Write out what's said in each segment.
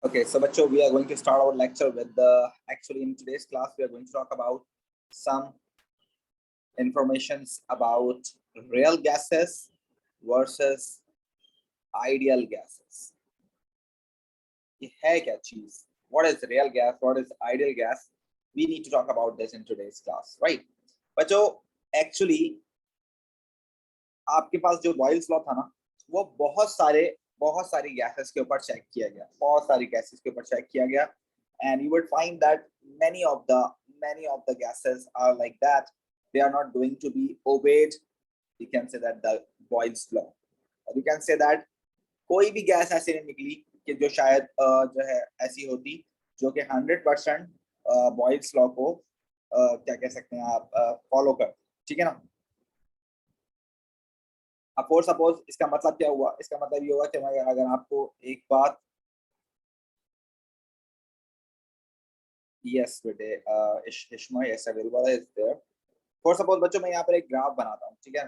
Okay, so Bacho, we are going to start our lecture with the, actually in today's class, we are going to talk about some informations about real gases versus ideal gases. ये है क्या चीज? What is real gas? What is ideal gas? We need to talk about this in today's class, right? बच्चों, actually आपके पास जो Boyle's law था ना, वो बहुत सारी गैसेस के ऊपर चेक किया गया, बहुत सारी गैसेस के ऊपर चेक किया गया, and you would find that many of the gases are like that. They are not going to be obeyed. You can say that the Boyle's law, or you can say that कोई भी gas ऐसी नहीं निकली कि जो शायद जो है ऐसी होती जो कि 100% बॉयल्स लॉ को क्या कह सकते हैं आप फॉलो कर, ठीक है ना। अब फॉर सपोज इसका मतलब क्या हुआ? इसका मतलब ये हुआ कि अगर आपको एक बात, यस बेटे इश्मा यस अवेलेबल है देयर। फॉर सपोज बच्चों मैं यहाँ पर एक ग्राफ बनाता हूँ, ठीक है।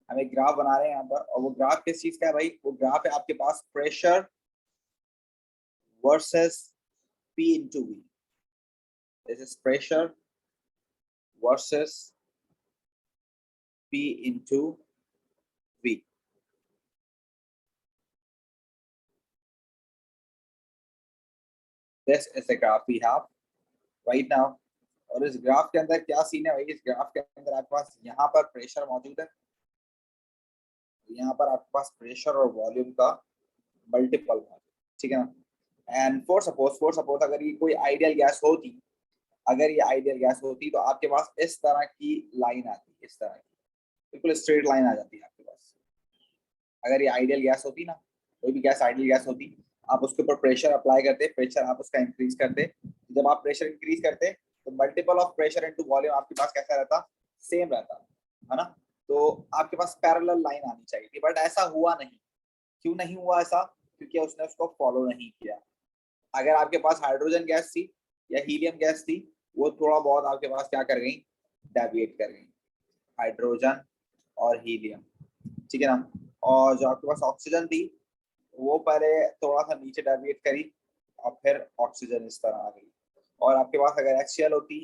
हम एक ग्राफ बना रहे हैं यहाँ पर, और वो ग्राफ किस चीज का है भाई? वो ग्राफ है आपके पास pressure versus P into V. This is pressure versus P into V. This is the graph we have right now. और इस ग्राफ के अंदर क्या सीन है भाई? इस ग्राफ के अंदर आपके पास यहाँ पर प्रेशर मौजूद है, यहाँ पर आपके पास प्रेशर और वॉल्यूम का मल्टीपल मौजूद, ठीक है ना। एंड फॉर सपोज अगर ये कोई आइडियल गैस होती, अगर ये आइडियल गैस होती तो आपके पास इस तरह की लाइन आती, इस तरह की बिल्कुल स्ट्रेट लाइन आ जाती है आपके पास। अगर ये आइडियल गैस होती ना, कोई भी गैस आइडियल गैस होती, आप उसके ऊपर प्रेशर अप्लाई करते, प्रेशर आप उसका इंक्रीज करते, जब आप प्रेशर इंक्रीज करते तो multiple of pressure into volume आपके पास कैसा रहता? सेम रहता है ना। तो आपके पास पैरेलल लाइन आनी चाहिए थी, बट ऐसा हुआ नहीं। क्यों नहीं हुआ ऐसा? क्योंकि उसने उसको फॉलो नहीं किया। अगर आपके पास हाइड्रोजन गैस थी या हीलियम गैस थी, वो थोड़ा बहुत आपके पास क्या कर गई? डेविएट कर गई, हाइड्रोजन और हीलियम, ठीक है ना। और जो आपके पास ऑक्सीजन थी वो पहले थोड़ा सा नीचे डेविएट करी और फिर ऑक्सीजन इस तरह आ गई। और आपके पास अगर HCl होती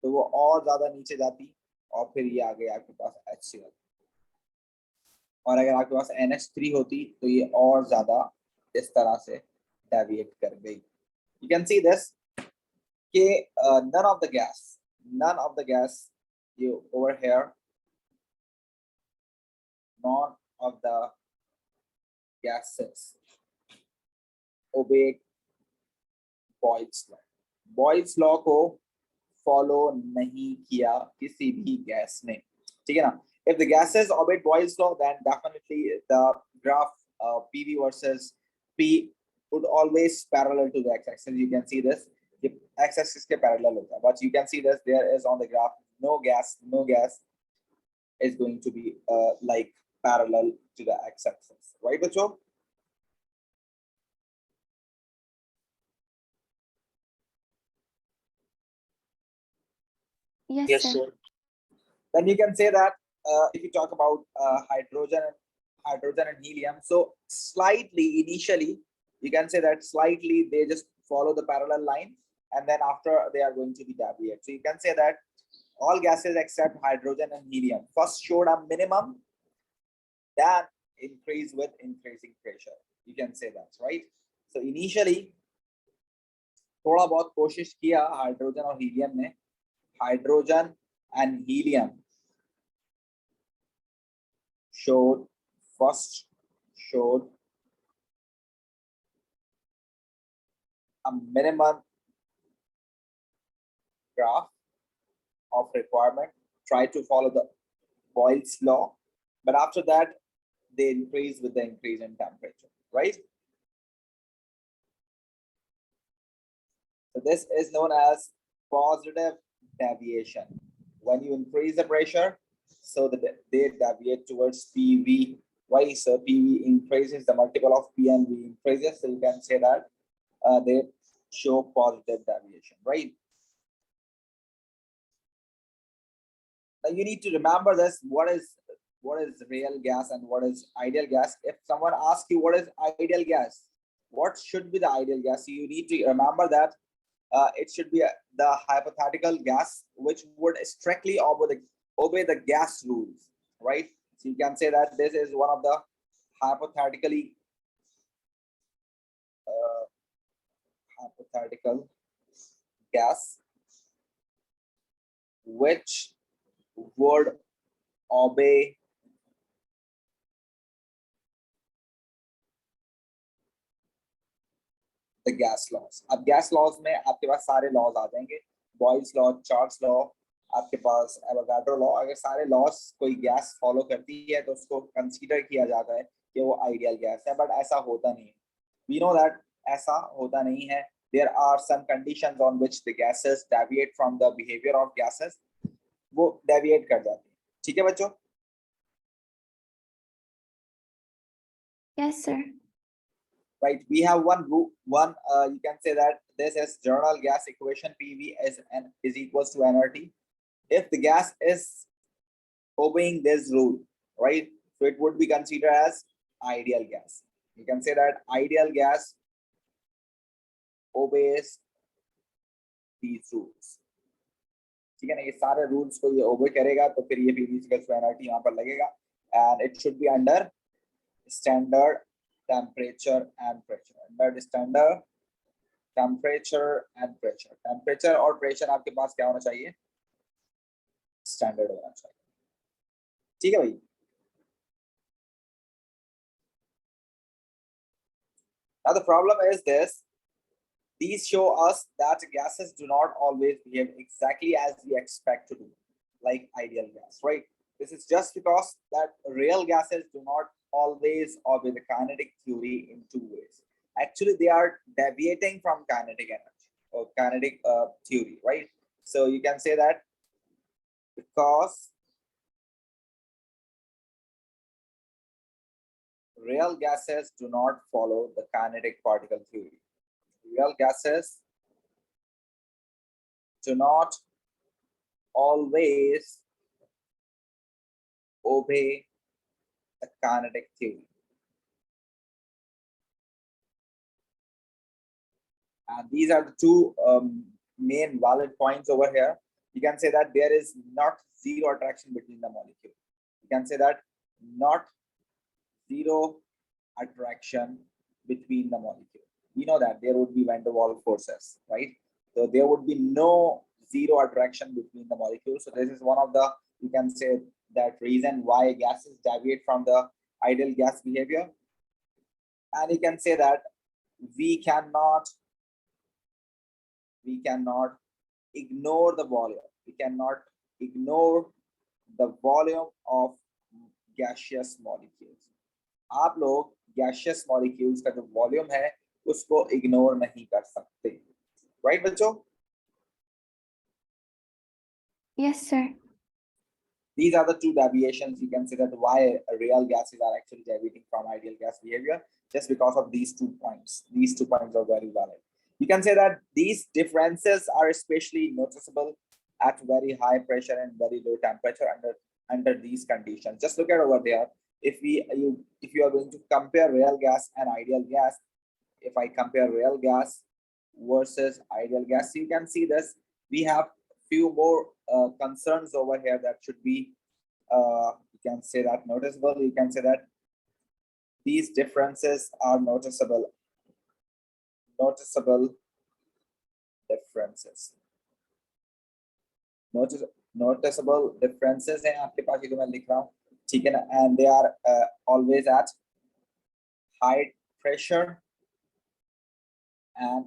तो वो और ज्यादा नीचे जाती और फिर ये आ गई आपके पास HCl। और अगर आपके पास NH3 होती तो ये और ज्यादा इस तरह से डेविएट कर गई। You can see this कि none of the gas you over here, none of the gases obeyed Boyle's law. Boyle's law को फॉलो नहीं किया किसी भी गैस ने, ठीक है ना। If the gases obeyed Boyle's law, then definitely the graph PV versus P would always parallel to the x-axis. You can see this, the x-axis के parallel होता है, but you can see this there is on the graph no gas is going to be like parallel to the x-axis, right बच्चों? Yes, sir. Then you can say that if you talk about hydrogen and helium, so slightly initially you can say that slightly they just follow the parallel line, and then after they are going to be deviate. So you can say that all gases except hydrogen and helium first showed a minimum, then increase with increasing pressure. You can say that, right? So initially थोड़ा बहुत कोशिश किया hydrogen और helium ने, hydrogen and helium first showed a minimum graph of requirement, try to follow the Boyle's law, but after that they increase with the increase in temperature, right? So this is known as positive deviation. When you increase the pressure, so that they deviate towards PV. Why? So PV increases, the multiple of P and V increases. So you can say that they show positive deviation, right? Now you need to remember this. What is real gas and what is ideal gas? If someone asks you what is ideal gas, what should be the ideal gas? You need to remember that it should be the hypothetical gas which would strictly obey the gas rules, right? So you can say that this is one of the hypothetical gas which would obey the gas laws. अब gas laws में आपके पास सारे laws आ जाएंगे, Boyle's law, Charles law, आपके पास Avogadro law. अगर सारे laws कोई gas follow करती है तो उसको consider किया जाता है कि वो ideal gas है, but ऐसा होता नहीं है. We know that ऐसा होता नहीं है. There are some conditions on which the gases deviate from the behavior of gases. वो deviate कर जाती है. ठीक है बच्चों? Yes, sir. Right, we have one you can say that this is general gas equation. PV is equals to nRT. If the gas is obeying this rule, right, so it would be considered as ideal gas. You can say that ideal gas obeys these rules. ठीक है ना, ये सारे rules को ये obey करेगा तो फिर ये PV is equals to nRT यहाँ पर लगेगा, and it should be under standard temperature and pressure. Under standard temperature and pressure. Temperature और pressure आपके पास क्या होना चाहिए? Standard होना चाहिए. ठीक है भाई? Now the problem is this. These show us that gases do not always behave exactly as we expect to do, like ideal gas, right? This is just because that real gases do not always obey the kinetic theory in two ways. Actually, they are deviating from kinetic energy or kinetic theory, right? So you can say that because real gases do not follow the kinetic particle theory. Real gases do not always obey the kinetic theory. And these are the two main valid points over here. You can say that there is not zero attraction between the molecule. You can say that not zero attraction between the molecule. We know that there would be van der Waals forces, right? So there would be no zero attraction between the molecules. So this is one of the, you can say that reason why gases deviate from the ideal gas behavior. And you can say that we cannot ignore the volume. We cannot ignore the volume of gaseous molecules. आप लोग gaseous molecules का जो volume है उसको ignore नहीं कर सकते, right बच्चों? Yes, sir. These are the two deviations. You can say that why real gases are actually deviating from ideal gas behavior, just because of these 2 points. These 2 points are very valid. You can say that these differences are especially noticeable at very high pressure and very low temperature under these conditions. Just look at over there. If you are going to compare real gas and ideal gas, if I compare real gas versus ideal gas, you can see this. We have few more concerns over here that should be you can say that noticeable. You can say that these differences are noticeable differences. Noticeable differences हैं आपके पास, ये जो मैं लिख रहा हूँ, ठीक है ना, and they are always at high pressure and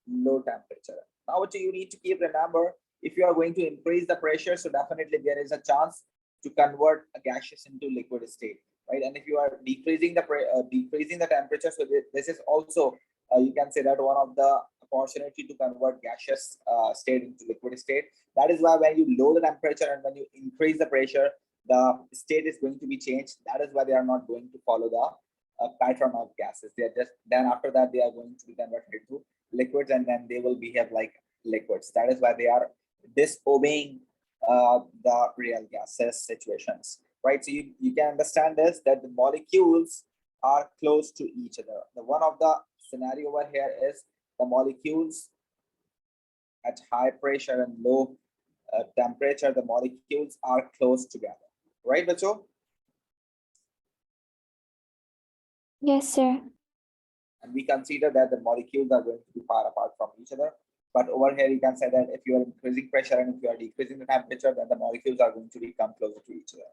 low temperature. Now what you need to keep remember, if you are going to increase the pressure, so definitely there is a chance to convert a gaseous into liquid state, right? And if you are decreasing the temperature, so this is also you can say that one of the opportunity to convert gaseous state into liquid state. That is why when you lower the temperature and when you increase the pressure, the state is going to be changed. That is why they are not going to follow the pattern of gases. They are just, then after that they are going to be converted into liquids, and then they will behave like liquids. That is why they are disobeying the real gases situations, right? So you can understand this, that the molecules are close to each other. The one of the scenario over here is the molecules at high pressure and low temperature, the molecules are close together, right, Bacho? Yes, sir. And we consider that the molecules are going to be far apart from each other. But over here, you can say that if you are increasing pressure and if you are decreasing the temperature, then the molecules are going to become closer to each other,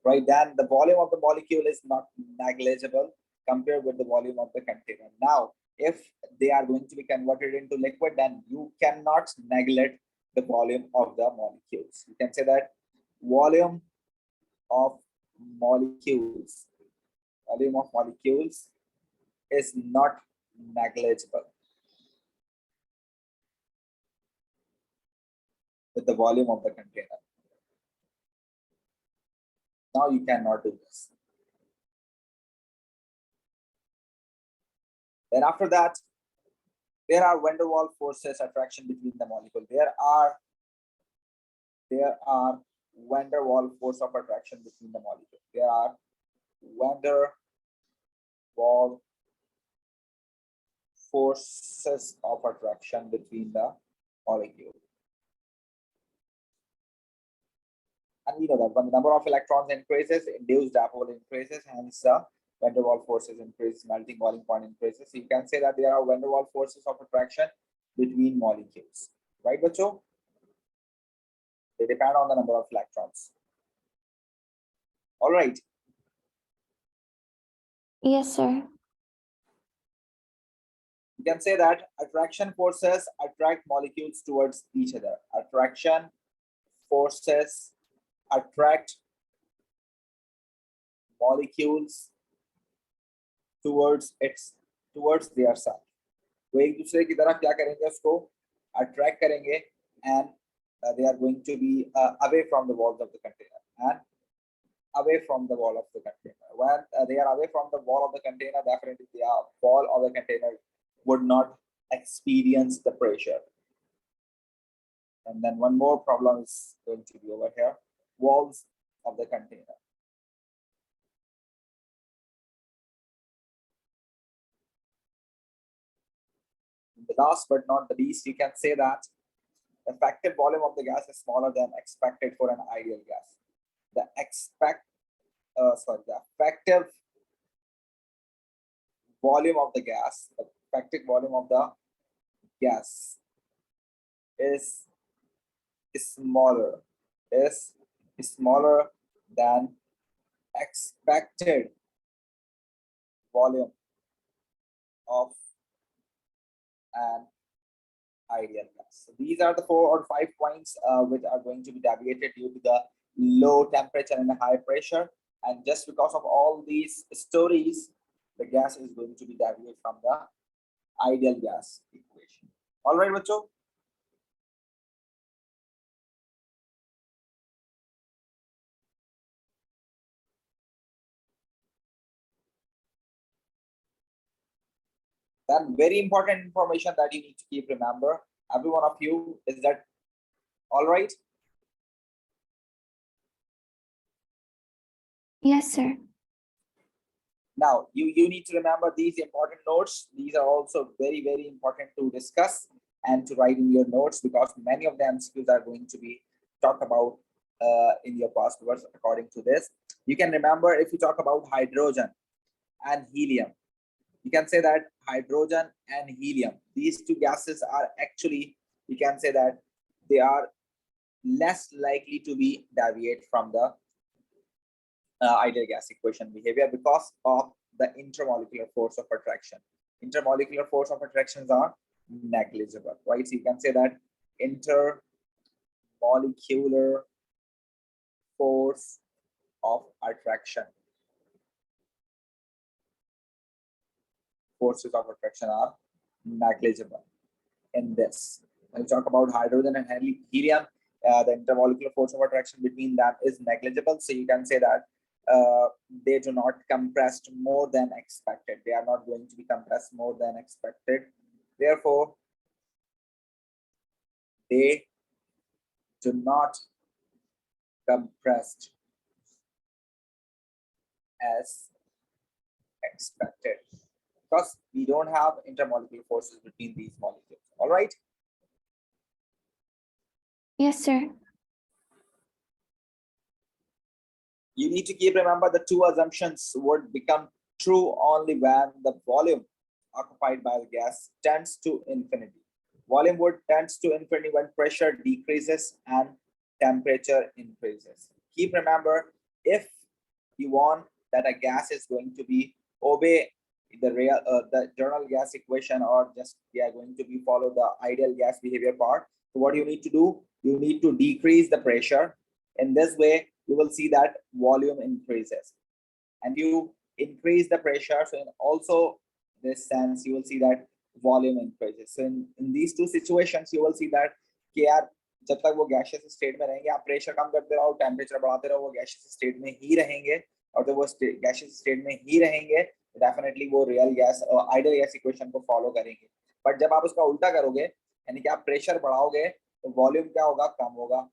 right? Then the volume of the molecule is not negligible compared with the volume of the container. Now, if they are going to be converted into liquid, then you cannot neglect the volume of the molecules. You can say that volume of molecules, volume of molecules is not negligible with the volume of the container. Now you cannot do this. Then after that, there are van der Waals forces attraction between the molecule. There are van der Waals force of attraction between the molecule. There are van der Waals forces of attraction between the molecule. And we know that when the number of electrons increases, induced dipole increases, hence the van der Waals forces increase, melting boiling point increases. So you can say that there are van der Waals forces of attraction between molecules, right, Bacho? They depend on the number of electrons. All right. Yes, sir. You can say that attraction forces attract molecules towards each other. Attraction forces attract molecules towards their side. वो एक दूसरे की तरफ क्या करेंगे, उसको attract करेंगे, and they are going to be away from the walls of the container and away from the wall of the container. When they are away from the wall of the container, definitely the wall of the container would not experience the pressure. And then one more problem is going to be over here, walls of the container. The last but not the least, you can say that the effective volume of the gas is smaller than expected for an ideal gas. The effective volume of the gas, the effective volume of the gas is smaller than expected volume of an ideal gas. So these are the 4 or 5 points which are going to be deviated due to the low temperature and high pressure. And just because of all these stories, the gas is going to be deviated from the ideal gas equation. All right, Bacho? Then very important information that you need to keep remember, every one of you, is that all right? Yes, sir. Now you need to remember these important notes. These are also very, very important to discuss and to write in your notes, because many of the MCQs are going to be talked about in your past papers. According to this, you can remember, if you talk about hydrogen and helium, you can say that hydrogen and helium, these two gases are actually, you can say that they are less likely to be deviate from the ideal gas equation behavior because of the intermolecular force of attraction. Intermolecular force of attractions are negligible, right? So you can say that intermolecular force of attraction, forces of attraction are negligible in this. When you talk about hydrogen and helium, the intermolecular force of attraction between them is negligible. So you can say that they do not compress more than expected. They are not going to be compressed more than expected. Therefore, they do not compress as expected. because we don't have intermolecular forces between these molecules. All right. Yes, sir. You need to keep remember the two assumptions would become true only when the volume occupied by the gas tends to infinity. Volume would tends to infinity when pressure decreases and temperature increases. Keep remember, if you want that a gas is going to be obey the general gas equation, or just going to be follow the ideal gas behavior part. So what you need to do, you need to decrease the pressure. In this way, you will see that volume increases, and you increase the pressure. So in also this sense, you will see that volume increases. So in these two situations, you will see that कि यार जब तक वो gaseous state में रहेंगे, आप pressure कम करते रहो, temperature बढ़ाते रहो, वो gaseous state में ही रहेंगे, और जब वो gaseous state में ही रहेंगे, definitely वो real gas ideal gas equation को follow करेंगे. But जब आप उसका उल्टा करोगे, यानी कि आप pressure बढ़ाओगे, तो volume क्या होगा, कम होगा.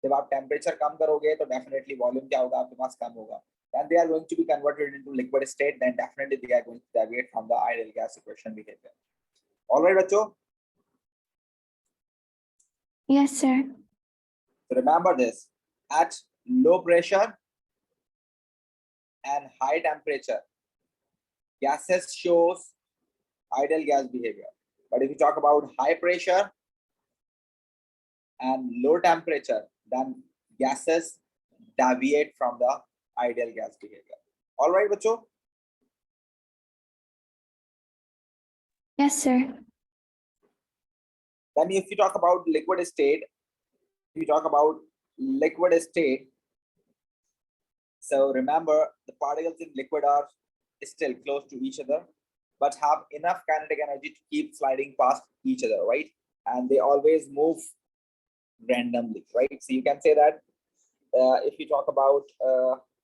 जब आप temperature कम करोगे, तो definitely volume क्या होगा, आपके पास कम होगा. And they are going to be converted into liquid state, then definitely they are going to deviate from the ideal gas equation behavior. All right, bachcho? Yes, sir. So remember this, at low pressure and high temperature, gases shows ideal gas behavior. But if you talk about high pressure and low temperature, then gases deviate from the ideal gas behavior. All right, bachcho? Yes, sir. Then if you talk about liquid state, so remember the particles in liquid are still close to each other, but have enough kinetic energy to keep sliding past each other, right? And they always move randomly, right? So you can say that if you talk about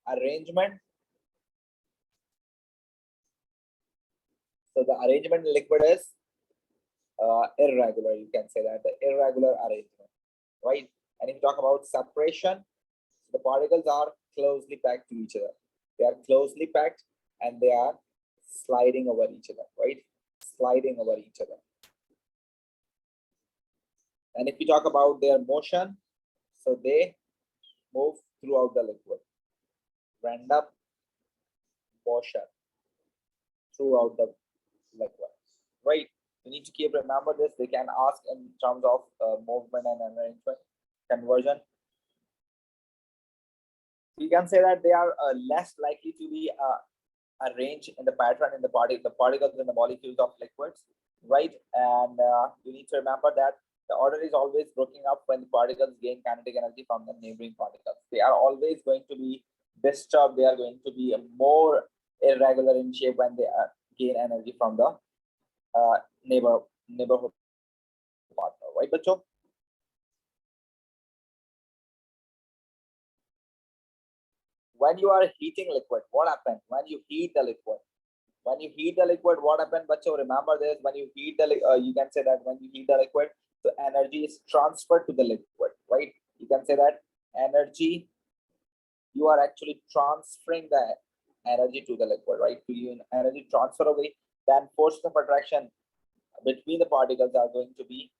arrangement, so the arrangement in liquid is irregular. You can say that the irregular arrangement, right? And if you talk about separation, the particles are closely packed to each other. They are closely packed and they are sliding over each other, right? Sliding over each other. And if you talk about their motion, so they move throughout the liquid. Random motion throughout the liquid, right? You need to keep remember this. They can ask in terms of movement and arrangement, conversion. You can say that they are less likely to be arranged in the pattern in the particles in the molecules of liquids, right? And you need to remember that the order is always broken up when the particles gain kinetic energy from the neighboring particles. They are always going to be disturbed. They are going to be more irregular in shape when they gain energy from the neighborhood partner, right, bachcho? When you are heating liquid, what happens? When you heat the liquid, what happens, bachcho? Remember this, when you heat the you can say that when you heat the liquid, the energy is transferred to the liquid, right? You can say that energy, you are actually transferring the energy to the liquid, right? To you energy transfer away, then forces of attraction between the particles are going to be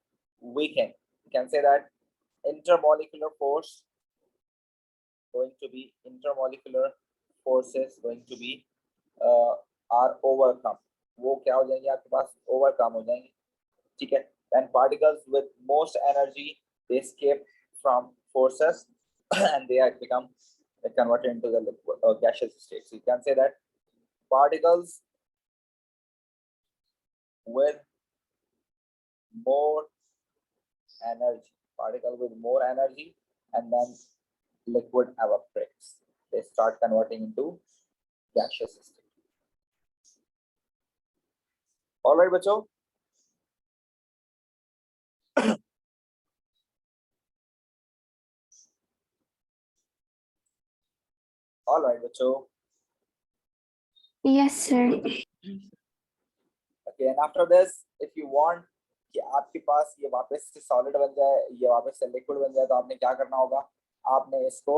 weakened. You can say that intermolecular forces going to be are overcome. वो क्या हो जाएंगे आपके पास, overcome हो जाएंगे, ठीक है? Then particles with most energy, they escape from forces and they are converted into the liquid gaseous state. So you can say that particles with more energy, and then liquid evaporates. They start converting into gaseous state. All right, bachcho. All right, bachcho. Yes, sir. Okay, and after this, if you want कि आपके पास ये वापस से solid बन जाए, ये वापस से लिक्विड बन जाए, तो आपने क्या करना होगा, आपने इसको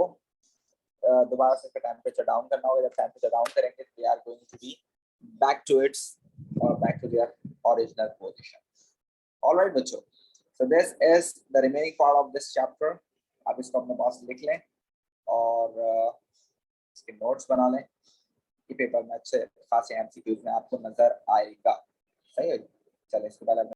दोबारा से टेम्परेचर डाउन करना होगा. जब टेम्परेचर डाउन करेंगे, they are going to be back to its और back to their original position. All right बच्चों, so this is the remaining part of this chapter. आप इसको अपने पास लिख लें और इसके नोट्स बना लें। ये पेपर में अच्छे खासे MCQs में आपको नजर आएगा। सही है, चलें इसके बाद